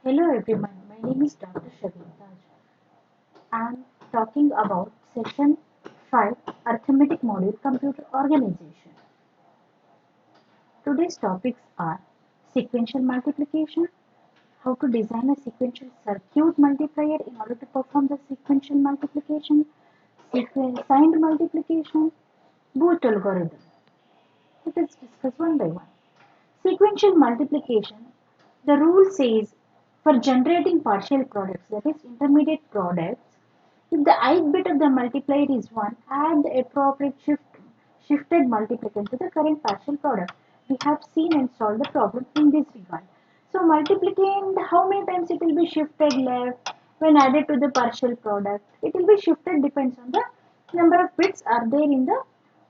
Hello everyone, my name is Dr. Shabir. I am talking about session 5 Arithmetic Module Computer Organization. Today's topics are sequential multiplication, how to design a sequential circuit multiplier in order to perform the sequential multiplication, signed multiplication, Booth algorithm. Let us discuss one by one. Sequential multiplication, the rule says for generating partial products, that is intermediate products, if the ith bit of the multiplier is 1, add the appropriate shifted multiplicand to the current partial product. We have seen and solved the problem in this regard. So multiplicand, how many times it will be shifted left when added to the partial product? It will be shifted depends on the number of bits are there in the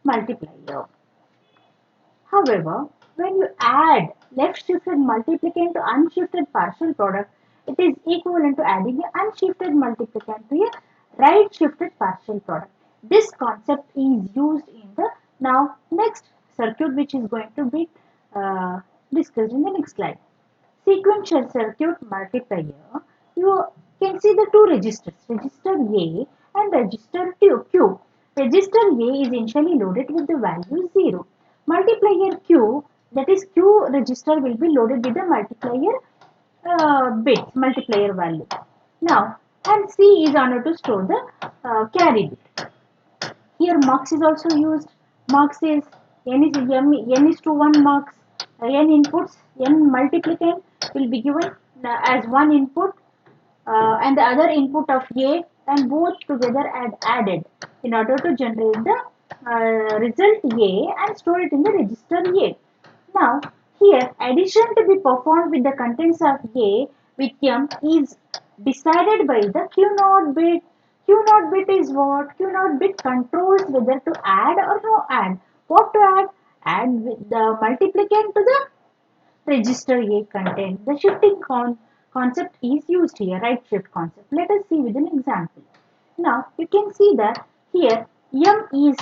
multiplier. However, when you add left-shifted multiplicand to unshifted partial product, it is equivalent to adding an unshifted multiplicand to a right-shifted partial product. This concept is used in the now next circuit, which is going to be discussed in the next slide. Sequential circuit multiplier, you can see the two registers, register A and register Q. Register A is initially loaded with the value 0. Multiplier Q, that is Q register, will be loaded with the multiplier bit, multiplier value. Now, and C is honored to store the carry bit. Here mux is also used. Mux is n is to 1 mux. N inputs, n multiplicand will be given as one input and the other input of A, and both together added in order to generate the result A and store it in the register A. Now here addition to be performed with the contents of A with M is decided by the Q0 bit. Q0 bit is what? Q0 bit controls whether to add or no add. What to add? Add with the multiplicand to the register A content. The shifting concept is used here, right shift concept. Let us see with an example. Now you can see that here M is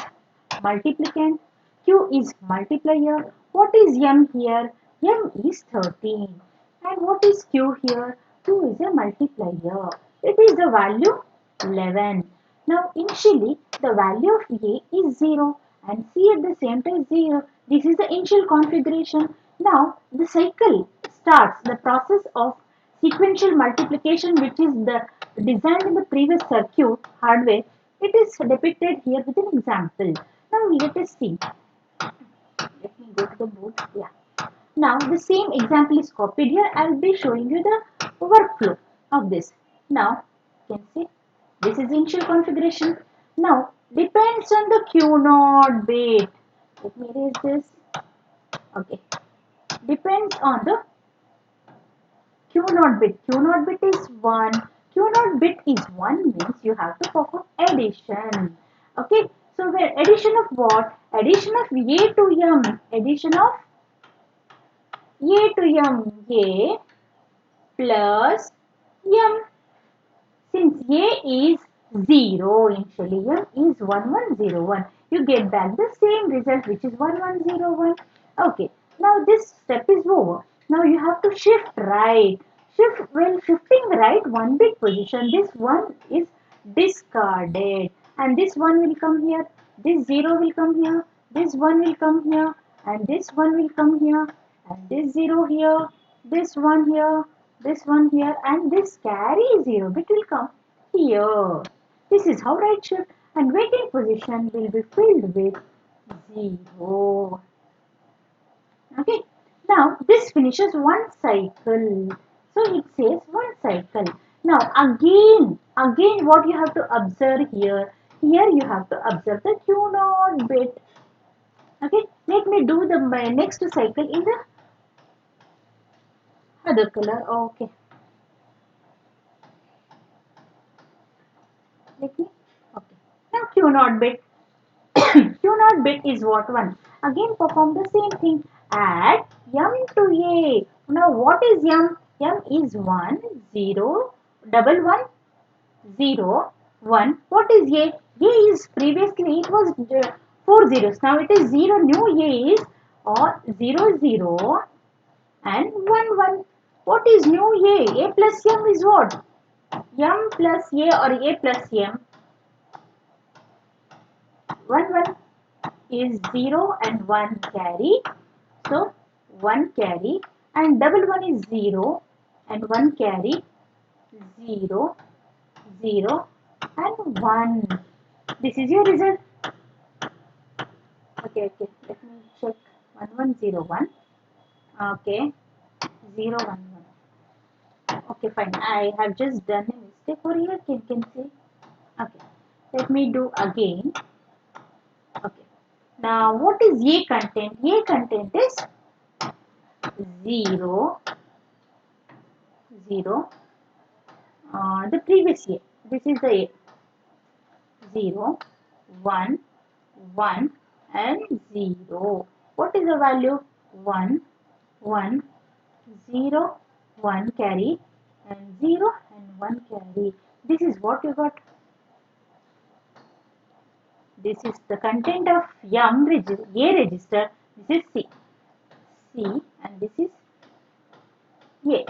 multiplicand, Q is multiplier. What is M here? M is 13. And what is Q here? Q is a multiplier. It is the value 11. Now initially the value of A is 0 and C at the same time 0. This is the initial configuration. Now the cycle starts, the process of sequential multiplication, which is the designed in the previous circuit hardware. It is depicted here with an example. Now let us see. Let me go to the board. Yeah. Now the same example is copied here. I will be showing you the workflow of this. Now you can see this is initial configuration. Now depends on the Q0 bit. Let me erase this. Okay. Depends on the Q0 bit. Q0 bit is 1. Q0 bit is 1 means you have to perform addition. Okay. So the addition of what? Addition of A to M. Addition of A to M. A plus M. Since A is 0 initially, M is 1101. You get back the same result, which is 1101. Okay. Now this step is over. Now you have to shift right. When shifting right one bit position, this one is discarded. And this one will come here. This 0 will come here. This 1 will come here. And this 1 will come here. And this 0 here. This 1 here. This one here. And this carry 0 bit will come here. This is how right shift and vacant position will be filled with 0. Okay. Now this finishes one cycle. So it says one cycle. Now again what you have to observe here. Here you have to observe the Q0 bit. Okay. Let me do the next cycle in the other color. Okay. Let me. Okay. Now Q0 bit. Q0 bit is what one? Again perform the same thing. Add M to A. Now what is M? M is 1, 0, double 1, 0, 1. What is A? A is previously it was 4 zeros. Now it is 0. New A is or 0, 0 and 1, 1. What is new A? A plus M is what? M plus A or A plus M. 1 is 0 and 1 carry. So 1 carry and double 1 is 0 and 1 carry 0, 0 and 1. This is your result. Okay, let me check 1101. Okay, 011. Okay, fine. I have just done a mistake over here. Can see. Okay, let me do again. Okay. Now, what is A content? A content is 0, 0. The previous A. This is the A. 0, 1, 1 and 0. What is the value? 1, 1, 0, 1 carry and 0 and 1 carry. This is what you got. This is the content of A register. This is C and this is A.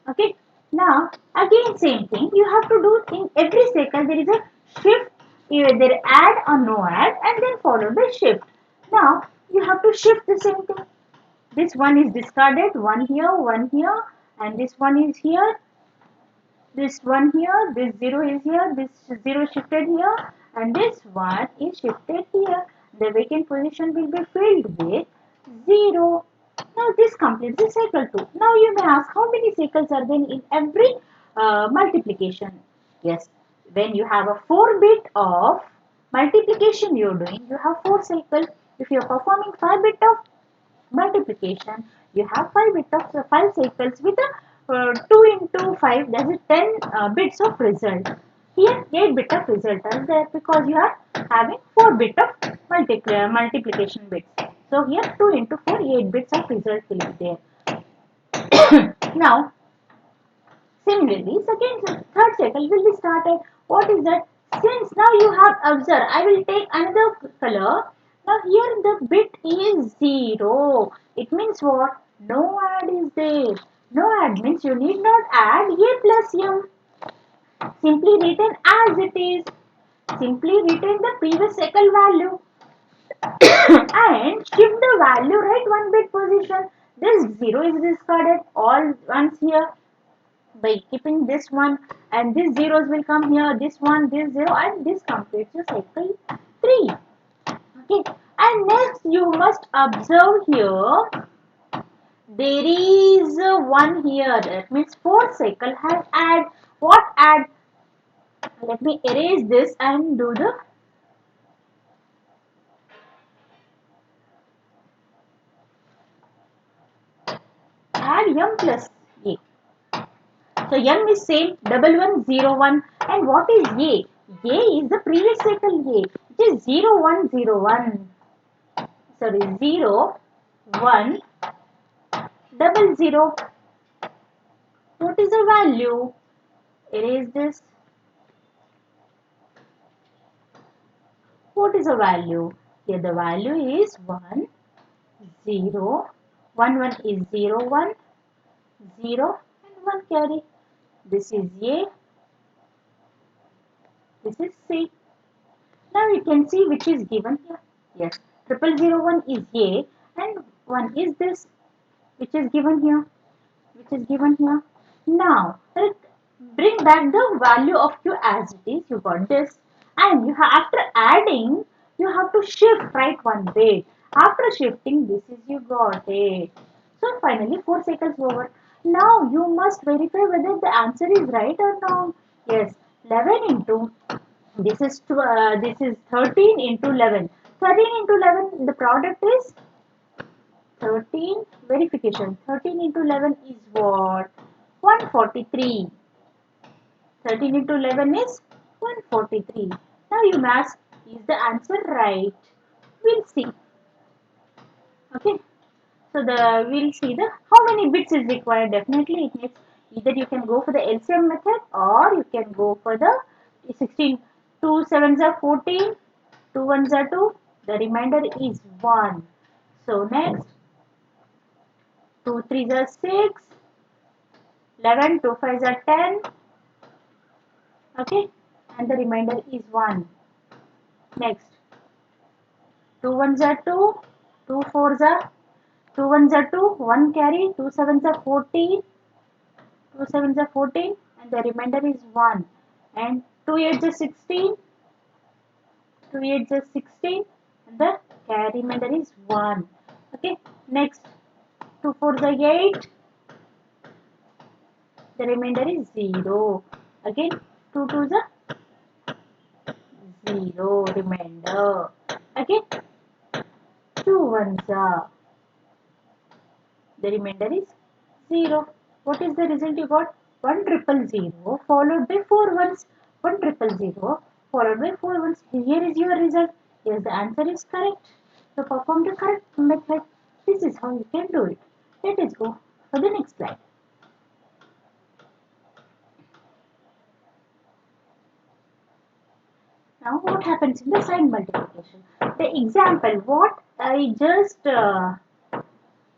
Okay. Now again same thing. You have to do in every cycle. There is a shift. Either add or no add and then followed by shift. Now you have to shift the same thing. This one is discarded. One here, and this one is here. This one here, this 0 is here, this 0 shifted here and this one is shifted here. The vacant position will be filled with 0. Now this completes the cycle 2. Now you may ask how many cycles are there in every multiplication? Yes, when you have a 4-bit of multiplication you are doing, you have 4 cycles. If you are performing 5-bit of multiplication, you have 5 bits of 5 cycles with a 2 into 5, that is 10 bits of result. Here 8 bit of result are there because you are having 4 bit of multiplication bits. So here 2 into 4, 8 bits of result will be there. Now similarly, third cycle will be started. What is that? Since now you have observed, I will take another color. Now here the bit is 0. It means what? No add is there. No add means you need not add A plus M. Simply written as it is. Simply retain the previous cycle value and shift the value right 1 bit position. This 0 is discarded. All ones here. By keeping this one and these zeros will come here, this one, this 0 and this completes your cycle 3. Okay, and next you must observe here there is one here, that means 4th cycle has add. What add? Let me erase this and do the add M plus A. So M is same, 1101 and what is A? A is the previous cycle A, which is 0101. Sorry, 0, 1, 00. What is the value? Erase this. What is the value? Here the value is 1, 0, 1, 1 is 0, 1, 0 and 1 carry. This is A, this is C. Now you can see which is given here. Yes, 0001 is A and 1 is this, which is given here. Now, let's bring back the value of Q as it is. You got this. And you have, after adding, you have to shift right 1 bit. After shifting, this is you got it. So finally, 4 cycles over. Now you must verify whether the answer is right or not. Yes, 11 into this is 13 into 11. 13 into 11, the product is 13. Verification. 13 into 11 is what? 143. 13 into 11 is 143. Now you ask, is the answer right? We'll see. Okay. So we'll see the how many bits is required. Definitely it needs either you can go for the LCM method or you can go for the 16. 2 sevens are 14. 2 ones are 2. The remainder is 1. So next 2 threes are 6. 11, 2 5s are 10. Okay, and the remainder is 1. Next, 2 1s are 2, 2 4s are 2 1s are 2, 1 carry, 2 7s are 14, 2 7s are 14, and the remainder is 1. And 2 8s are 16, 2 8s are 16, and the carry remainder is 1. Okay, next, 2 4s are 8, the remainder is 0. Again, 2 2s are 0, remainder. Again, 2 1s are, the remainder is 0. What is the result you got? 1 triple 0 followed by 4 ones. 1 triple 0 followed by 4 ones. Here is your result. Yes, the answer is correct. So perform the correct method. This is how you can do it. Let us go for the next slide. Now what happens in the sign multiplication? The example what I just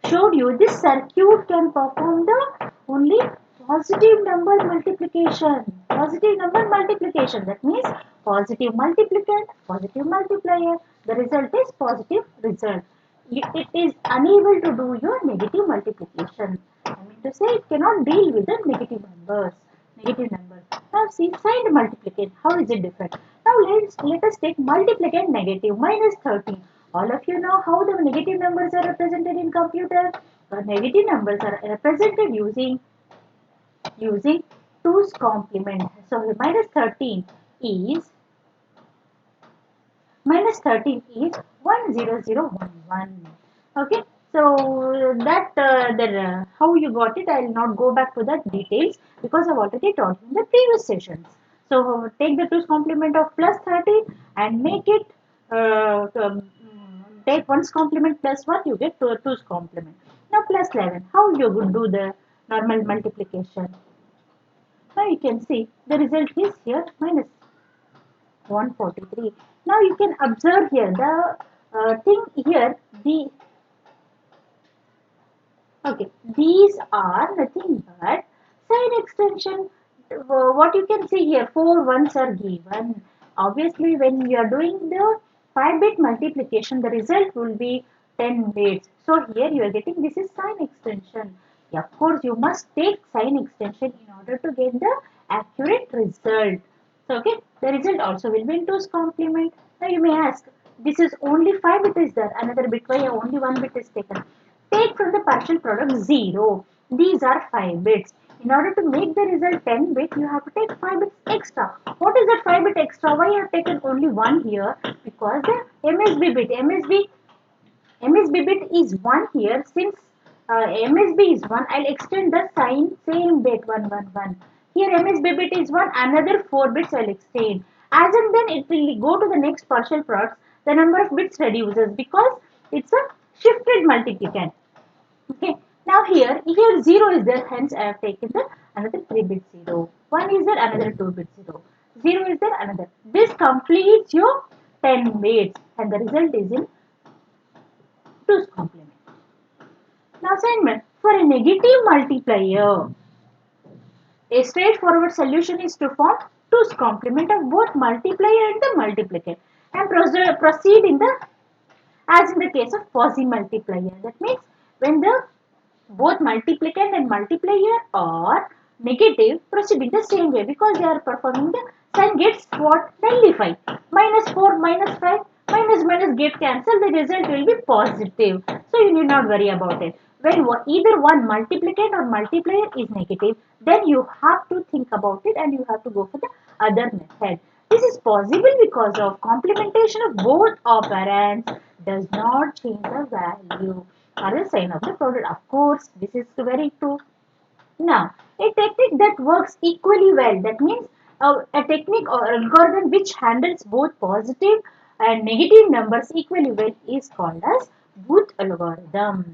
showed you, this circuit can perform the only positive number multiplication. Positive number multiplication. That means positive multiplicand, positive multiplier. The result is positive result. It is unable to do your negative multiplication. I mean to say it cannot deal with the negative numbers. Negative numbers. Now see signed multiplication. How is it different? Now let us take multiplicand negative minus 13. All of you know how the negative numbers are represented in computer. The negative numbers are represented using 2's complement. So minus 13 is 10011. Okay, so that then how you got it, I will not go back to the details because I've already taught you in the previous sessions. So take the 2's complement of plus 13 and make it take 1's complement plus 1, you get 2's complement. Now plus 11, how you would do the normal multiplication? Now you can see the result is here minus 143. Now you can observe here the thing here, the okay, these are nothing but sign extension. What you can see here, 4 ones are given. Obviously, when you are doing the 5-bit multiplication, the result will be 10 bits. So here you are getting this is sign extension. Yeah, of course, you must take sign extension in order to get the accurate result. So, okay, the result also will be in 2's complement. Now you may ask, this is only 5 bit is there, another bit why only 1 bit is taken. Take from the partial product 0. These are 5 bits. In order to make the result 10 bit, you have to take 5 bits extra. What is that 5 bit extra? Why you have taken only 1 here? Because the MSB bit, MSB bit is 1 here. Since MSB is 1, I'll extend the sign same bit 111. Here MSB bit is 1, another 4 bits I'll extend. As and then it will go to the next partial products, the number of bits reduces because it's a shifted multiplicand. Okay. Now here 0 is there, hence I have taken the another 3 bit 0. 1 is there, another 2 bit 0. 0 is there, another. This completes your 10 bits and the result is in 2's complement. Now assignment, for a negative multiplier, a straightforward solution is to form 2's complement of both multiplier and the multiplicand and proceed in the as in the case of quasi-multiplier. That means when the both multiplicand and multiplier are negative, proceed in the same way because they are performing the sign gets what? Nullified. Minus 4, minus 5, minus minus get cancelled, the result will be positive. So you need not worry about it. When either one multiplicand or multiplier is negative, then you have to think about it and you have to go for the other method. This is possible because of complementation of both operands does not change the value or the sign of the product. Of course, this is very true. Now, a technique that works equally well, that means a technique or algorithm which handles both positive and negative numbers equally well is called as Booth algorithm.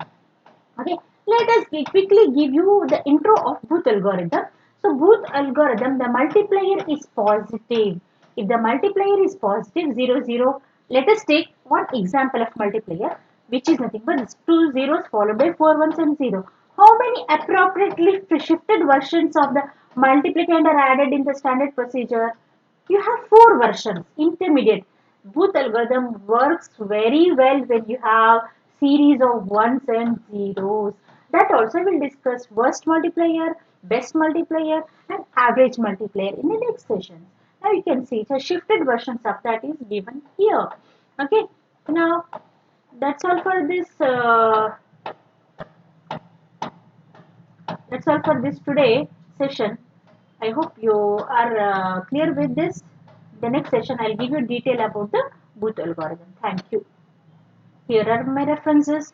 Okay, let us quickly give you the intro of Booth algorithm. So, Booth algorithm, the multiplier is positive. If the multiplier is positive 0, 0, let us take one example of multiplier which is nothing but two zeros followed by 4 ones and 0. How many appropriately shifted versions of the multiplicand are added in the standard procedure? You have four versions, intermediate. Booth algorithm works very well when you have series of ones and zeros. That also will discuss worst multiplier, best multiplier, and average multiplier in the next session. Now you can see the shifted versions of that is given here. Okay. Now that's all for this. That's all for this today session. I hope you are clear with this. The next session I'll give you detail about the Booth algorithm. Thank you. Here are my references.